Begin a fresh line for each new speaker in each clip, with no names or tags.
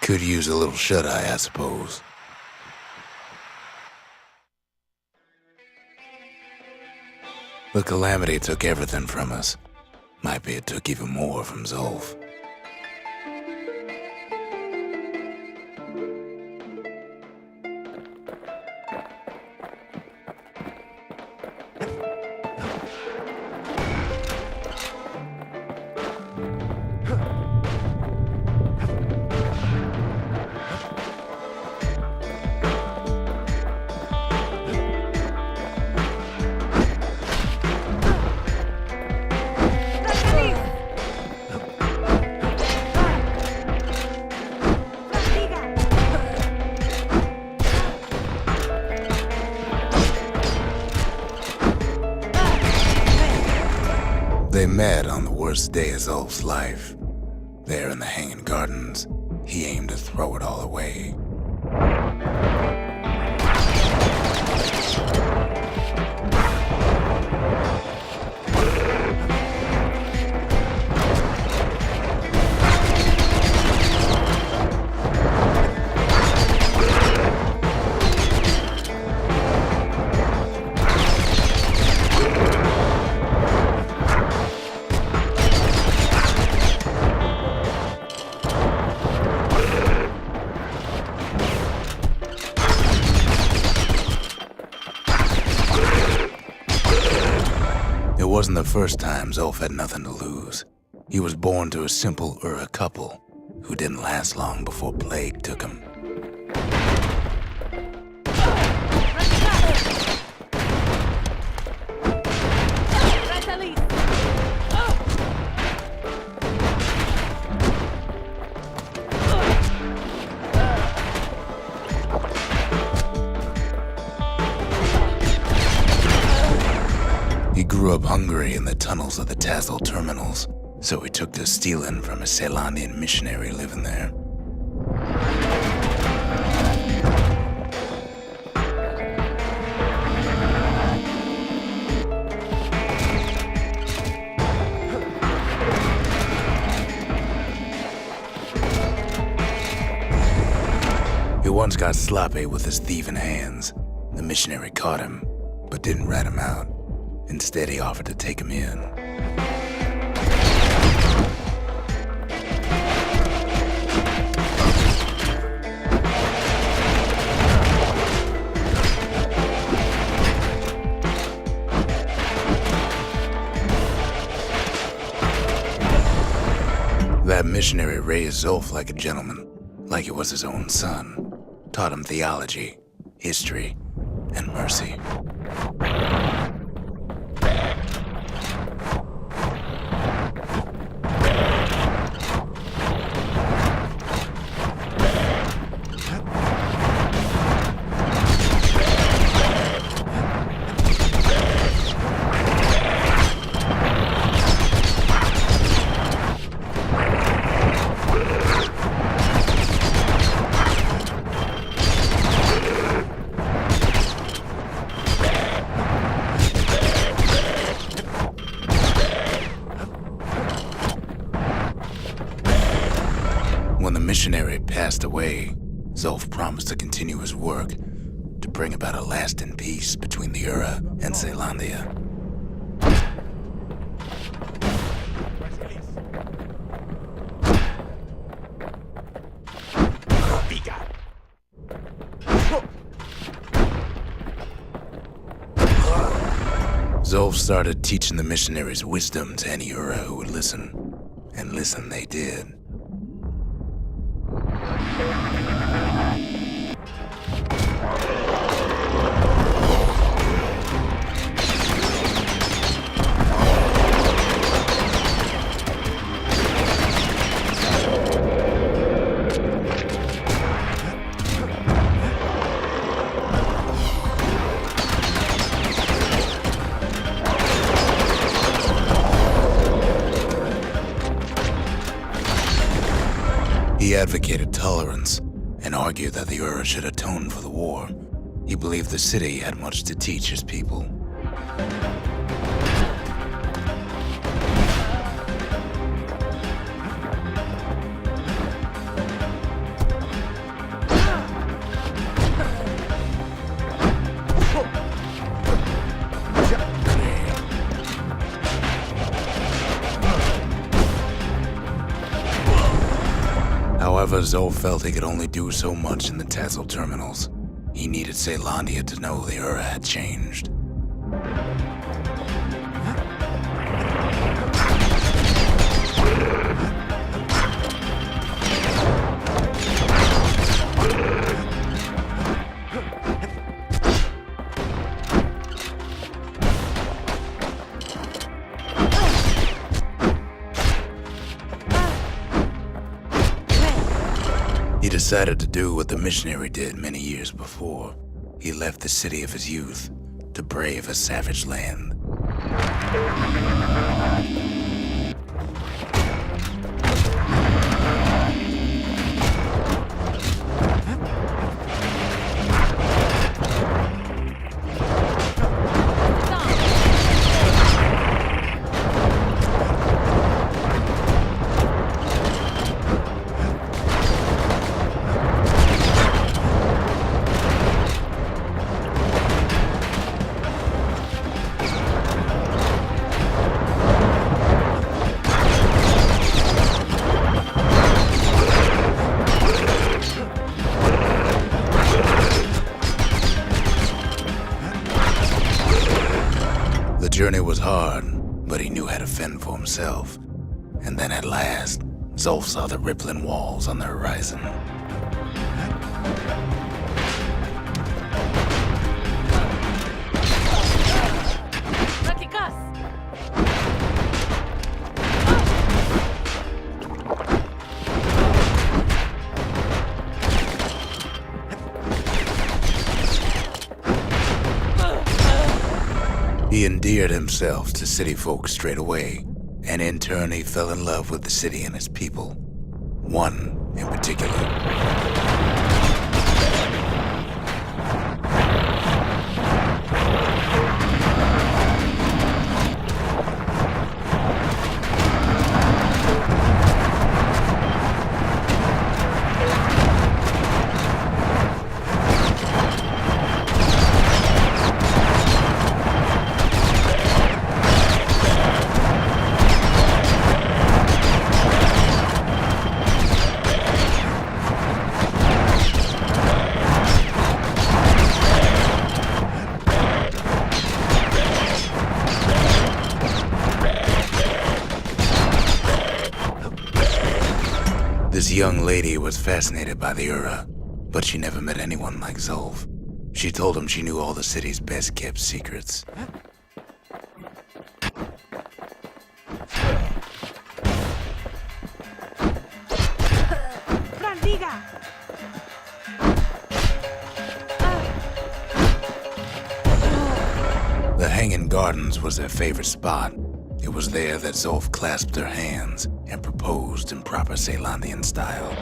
Could use a little shut-eye, I suppose. The calamity took everything from us. Might be it took even more from Zolf. They met on the worst day of Zolf's life. There in the Hanging Gardens, he aimed to throw it all away. It wasn't the first time Zolf had nothing to lose. He was born to a simple Ura couple who didn't last long before plague took him. He grew up hungry in the tunnels of the Tassel terminals, so he took to stealing from a Ceylonian missionary living there. He once got sloppy with his thieving hands. The missionary caught him, but didn't rat him out. Instead, he offered to take him in. That missionary raised Zolf like a gentleman, like it was his own son. Taught him theology, history, and mercy. When the missionary passed away, Zolf promised to continue his work to bring about a lasting peace between the Ura and Ceylondia. Zolf started teaching the missionaries wisdom to any Ura who would listen, and listen they did. He advocated tolerance and argued that the Ura should atone for the war. He believed the city had much to teach his people. However, Zolf felt he could only do so much in the Tassel terminals. He needed Caelondia to know the Ura had changed. He decided to do what the missionary did many years before. He left the city of his youth to brave a savage land. The journey was hard, but he knew how to fend for himself. And then at last, Zolf saw the rippling walls on the horizon. He endeared himself to city folk straight away, and in turn he fell in love with the city and its people. One in particular. This young lady was fascinated by the Ura, but she never met anyone like Zolf. She told him she knew all the city's best-kept secrets. The Hanging Gardens was their favorite spot. It was there that Zolf clasped her hands and proposed in proper Caelondian style.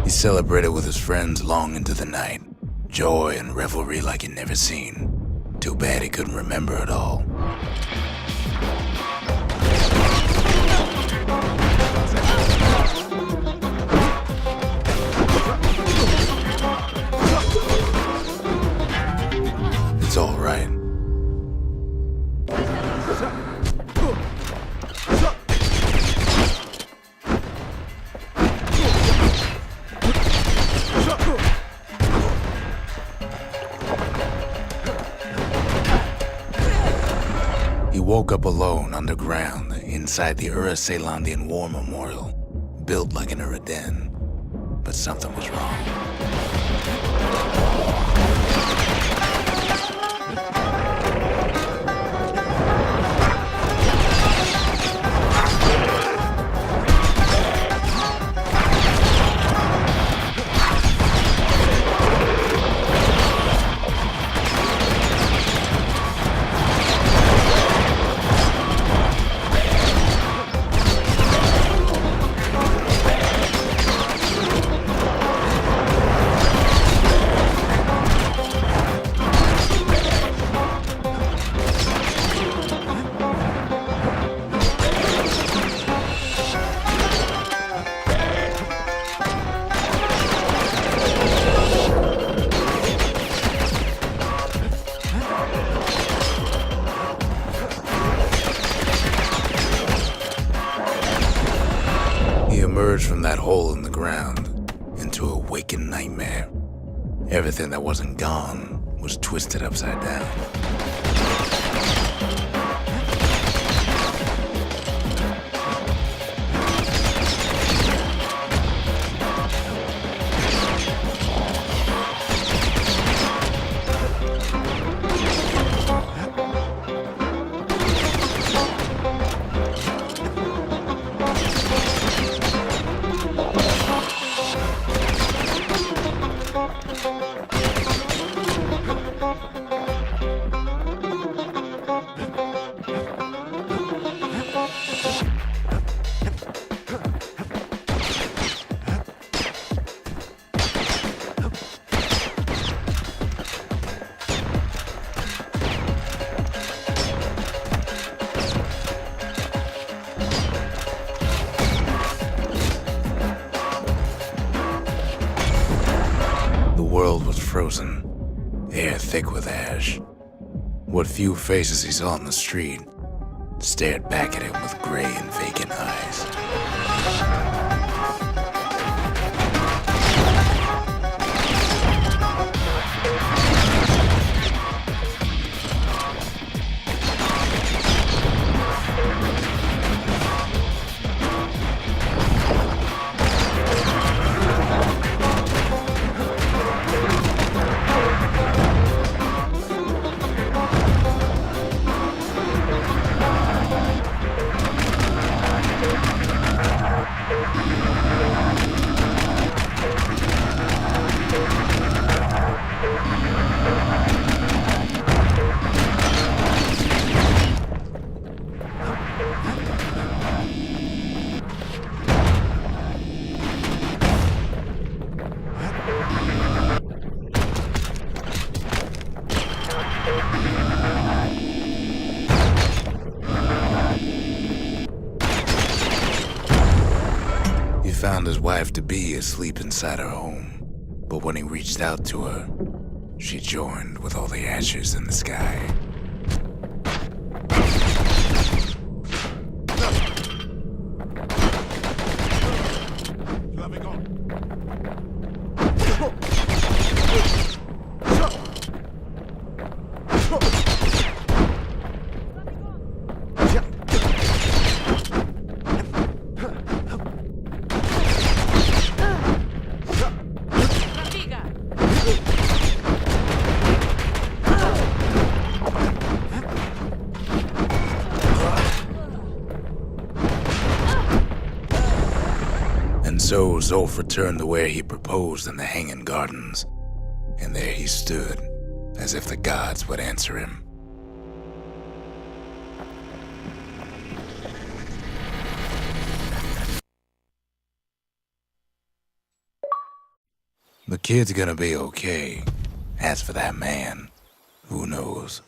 He celebrated with his friends long into the night. Joy and revelry like he'd never seen. Too bad he couldn't remember it all. It's all right. He woke up alone underground inside the Ura Caelondian War Memorial, built like an Ura den. But something was wrong. emerged from that hole in the ground into a waking nightmare. Everything that wasn't gone was twisted upside down. The world was frozen, air thick with ash. What few faces he saw on the street stared back at him with gray and vacant eyes. He found his wife-to-be asleep inside her home, but when he reached out to her, she joined with all the ashes in the sky. And so Zolf returned to where he proposed in the Hanging Gardens, and there he stood, as if the gods would answer him. The kid's gonna be okay. As for that man, who knows?